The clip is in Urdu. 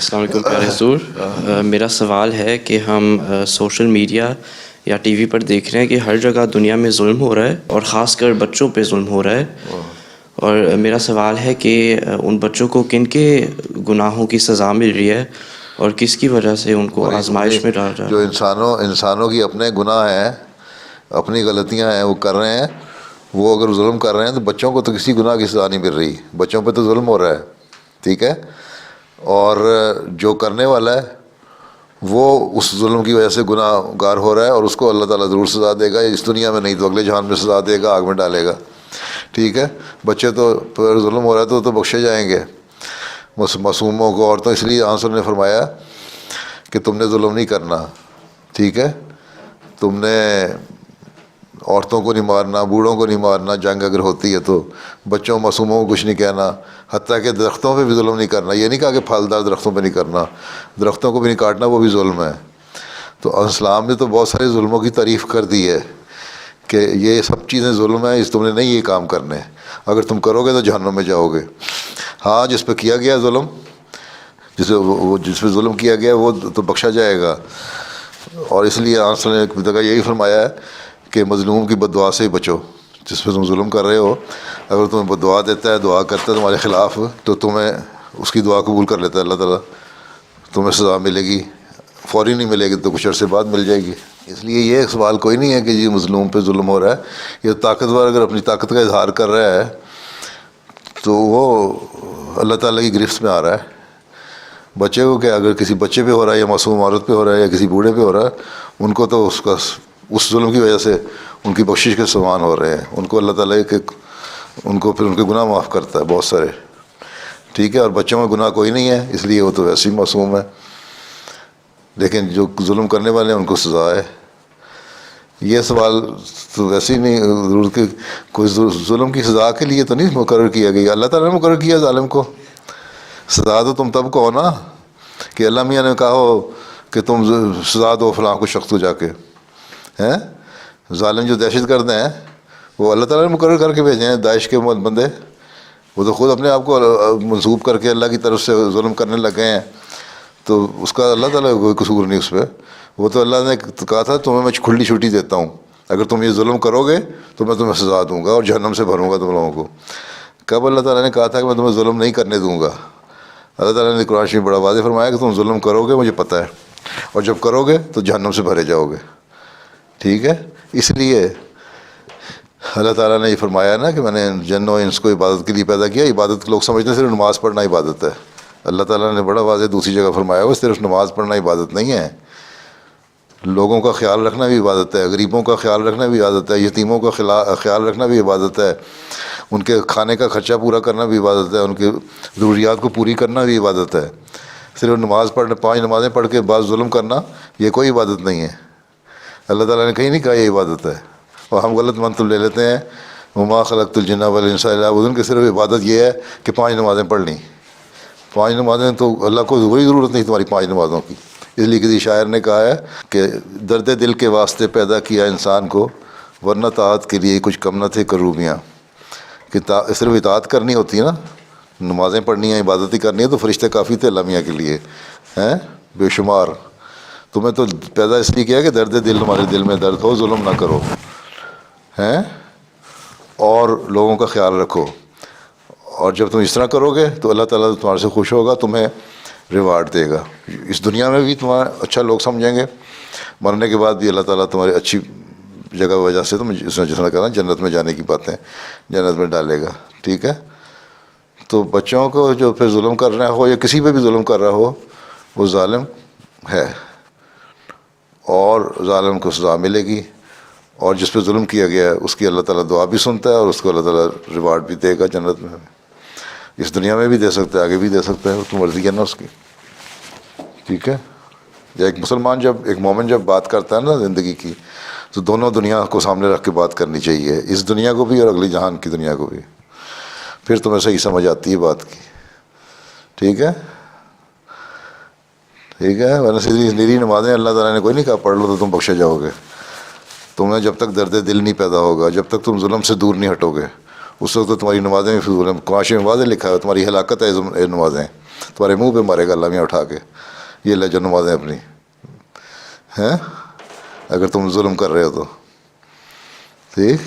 السلام علیکم پیارے حضور. میرا سوال ہے کہ ہم سوشل میڈیا یا ٹی وی پر دیکھ رہے ہیں کہ ہر جگہ دنیا میں ظلم ہو رہا ہے اور خاص کر بچوں پہ ظلم ہو رہا ہے. اور میرا سوال ہے کہ ان بچوں کو کن کے گناہوں کی سزا مل رہی ہے اور کس کی وجہ سے ان کو آزمائش میں ڈال رہا ہے. جو انسانوں کی اپنے گناہ ہیں، اپنی غلطیاں ہیں، وہ کر رہے ہیں. وہ اگر ظلم کر رہے ہیں تو بچوں کو تو کسی گناہ کی سزا نہیں مل رہی، بچوں پہ تو ظلم ہو رہا ہے. ٹھیک ہے. اور جو کرنے والا ہے وہ اس ظلم کی وجہ سے گناہ گار ہو رہا ہے، اور اس کو اللہ تعالیٰ ضرور سزا دے گا. اس دنیا میں نہیں تو اگلے جہان میں سزا دے گا، آگ میں ڈالے گا. ٹھیک ہے. بچے تو ظلم ہو رہا ہے تو بخشے جائیں گے. معصوموں کو، عورتوں، اس لیے آنسر نے فرمایا کہ تم نے ظلم نہیں کرنا. ٹھیک ہے. تم نے عورتوں کو نہیں مارنا، بوڑھوں کو نہیں مارنا، جنگ اگر ہوتی ہے تو بچوں معصوموں کو کچھ نہیں کہنا، حتیٰ کہ درختوں پہ بھی ظلم نہیں کرنا. یہ نہیں کہا کہ پھلدار درختوں پہ نہیں کرنا، درختوں کو بھی نہیں کاٹنا، وہ بھی ظلم ہے. تو اسلام نے تو بہت سارے ظلموں کی تعریف کر دی ہے کہ یہ سب چیزیں ظلم ہیں، تم نے نہیں یہ کام کرنے. اگر تم کرو گے تو جہنم میں جاؤ گے. ہاں، جس پہ کیا گیا ظلم، جس پہ ظلم کیا گیا وہ تو بخشا جائے گا. اور اس لیے آنسر نے ایک جگہ یہی فرمایا ہے کہ مظلوم کی بد دعا سے ہی بچو. جس پہ تم ظلم کر رہے ہو، اگر تمہیں بد دعا دیتا ہے، دعا کرتا ہے تمہارے خلاف، تو تمہیں اس کی دعا قبول کر لیتا ہے اللہ تعالیٰ. تمہیں سزا ملے گی، فوری نہیں ملے گی تو کچھ عرصے بعد مل جائے گی. اس لیے یہ سوال کوئی نہیں ہے کہ جی مظلوم پہ ظلم ہو رہا ہے. یہ طاقتور اگر اپنی طاقت کا اظہار کر رہا ہے تو وہ اللہ تعالیٰ کی گرفت میں آ رہا ہے. بچے کو کیا، اگر کسی بچے پہ ہو رہا ہے یا معصوم عورت پہ ہو رہا ہے یا کسی بوڑھے پہ ہو رہا ہے، ان کو تو اس ظلم کی وجہ سے ان کی بخشش کے سامان ہو رہے ہیں. ان کو اللہ تعالیٰ ان کو پھر ان کے گناہ معاف کرتا ہے بہت سارے. ٹھیک ہے. اور بچوں میں گناہ کوئی نہیں ہے، اس لیے وہ تو ویسے ہی معصوم ہے. لیکن جو ظلم کرنے والے ہیں ان کو سزا ہے. یہ سوال تو ویسے ہی نہیں ضرور کہ کوئی ظلم کی سزا کے لیے تو نہیں مقرر کیا گیا. اللہ تعالیٰ نے مقرر کیا ظالم کو. سزا تو تم تب کو ہو نا کہ اللہ میاں نے کہا ہو کہ تم سزا دو فلاں کو شخص کو جا کے ہیں. ظالم جو دہشت گرد ہیں وہ اللہ تعالیٰ نے مقرر کر کے بھیجے ہیں. داعش کے بندے وہ تو خود اپنے آپ کو منسوب کر کے اللہ کی طرف سے ظلم کرنے لگے ہیں. تو اس کا اللہ تعالیٰ کا کوئی قصور نہیں اس پہ. وہ تو اللہ نے کہا تھا تمہیں میں کھلی چھٹی دیتا ہوں، اگر تم یہ ظلم کرو گے تو میں تمہیں سزا دوں گا اور جہنم سے بھروں گا تم لوگوں کو. کب اللہ تعالیٰ نے کہا تھا کہ میں تمہیں ظلم نہیں کرنے دوں گا؟ اللہ تعالیٰ نے قرآن شریف بڑا واضح فرمایا کہ تم ظلم کرو گے، مجھے پتہ ہے، اور جب کرو گے تو جہنم سے بھرے جاؤ گے. ٹھیک ہے. اس لیے اللہ تعالیٰ نے یہ فرمایا نا کہ میں نے جن و انس کو عبادت کے لیے پیدا کیا. عبادت لوگ سمجھتے ہیں صرف نماز پڑھنا عبادت ہے. اللہ تعالیٰ نے بڑا واضح دوسری جگہ فرمایا ہوا صرف نماز پڑھنا عبادت نہیں ہے. لوگوں کا خیال رکھنا بھی عبادت ہے، غریبوں کا خیال رکھنا بھی عبادت ہے، یتیموں کا خیال رکھنا بھی عبادت ہے، ان کے کھانے کا خرچہ پورا کرنا بھی عبادت ہے، ان کے ضروریات کو پوری کرنا بھی عبادت ہے. صرف نماز پڑھنا، 5 نمازیں پڑھ کے بعض ظلم کرنا، یہ کوئی عبادت نہیں ہے. اللہ تعالیٰ نے کہیں نہیں کہا یہ عبادت ہے. اور ہم غلط منطق لے لیتے ہیں وما خلقت الجن والانس الا ليعبدون، کہ صرف عبادت یہ ہے کہ 5 نمازیں پڑھ لیں. 5 نمازیں تو اللہ کو کوئی ضرورت نہیں تمہاری 5 نمازوں کی. اس لیے کسی شاعر نے کہا ہے کہ درد دل کے واسطے پیدا کیا انسان کو، ورنہ طاعت کے لیے کچھ کم نہ تھے کروبیاں. کہ صرف اطاعت کرنی ہوتی ہے نا، نمازیں پڑھنی ہیں، عبادت ہی کرنی ہے، تو فرشتے کافی تھے اللہ میاں کے لیے ہیں بے شمار. تمہیں تو پیدا اس لیے کیا کہ درد دل، ہمارے دل میں درد ہو، ظلم نہ کرو ہیں، اور لوگوں کا خیال رکھو. اور جب تم اس طرح کرو گے تو اللہ تعالیٰ تمہارے سے خوش ہوگا، تمہیں ریوارڈ دے گا. اس دنیا میں بھی تمہارا اچھا لوگ سمجھیں گے، مرنے کے بعد بھی اللہ تعالیٰ تمہاری اچھی جگہ وجہ سے تم جس طرح کہنا جنت میں جانے کی باتیں، جنت میں ڈالے گا. ٹھیک ہے. تو بچوں کو جو پھر ظلم کر رہا ہو یا کسی پہ بھی ظلم کر رہا ہو، وہ ظالم ہے اور ظالم کو سزا ملے گی. اور جس پہ ظلم کیا گیا ہے اس کی اللہ تعالیٰ دعا بھی سنتا ہے اور اس کو اللہ تعالیٰ ریوارڈ بھی دے گا جنت میں. اس دنیا میں بھی دے سکتا ہے، آگے بھی دے سکتا ہے، اس کی مرضی ہے نا اس کی. ٹھیک ہے. ایک مسلمان جب، ایک مومن جب بات کرتا ہے نا زندگی کی، تو دونوں دنیا کو سامنے رکھ کے بات کرنی چاہیے، اس دنیا کو بھی اور اگلی جہان کی دنیا کو بھی. پھر تمہیں صحیح سمجھ آتی ہے بات کی. ٹھیک ہے. ٹھیک ہے. ورنہ سیدھی نمازیں اللہ تعالیٰ نے کوئی نہیں کہا پڑھ لو تو تم بخشے جاؤ گے. تمہیں جب تک درد دل نہیں پیدا ہوگا، جب تک تم ظلم سے دور نہیں ہٹو گے، اس وقت تو تمہاری نمازیں بھی فضول ہیں. قرآن میں واضح لکھا ہے تمہاری ہلاکت ہے نمازیں. تمہارے منہ پہ مارے گا اللہ میاں اٹھا کے. یہ لے جو نمازیں اپنی ہیں اگر تم ظلم کر رہے ہو تو. ٹھیک.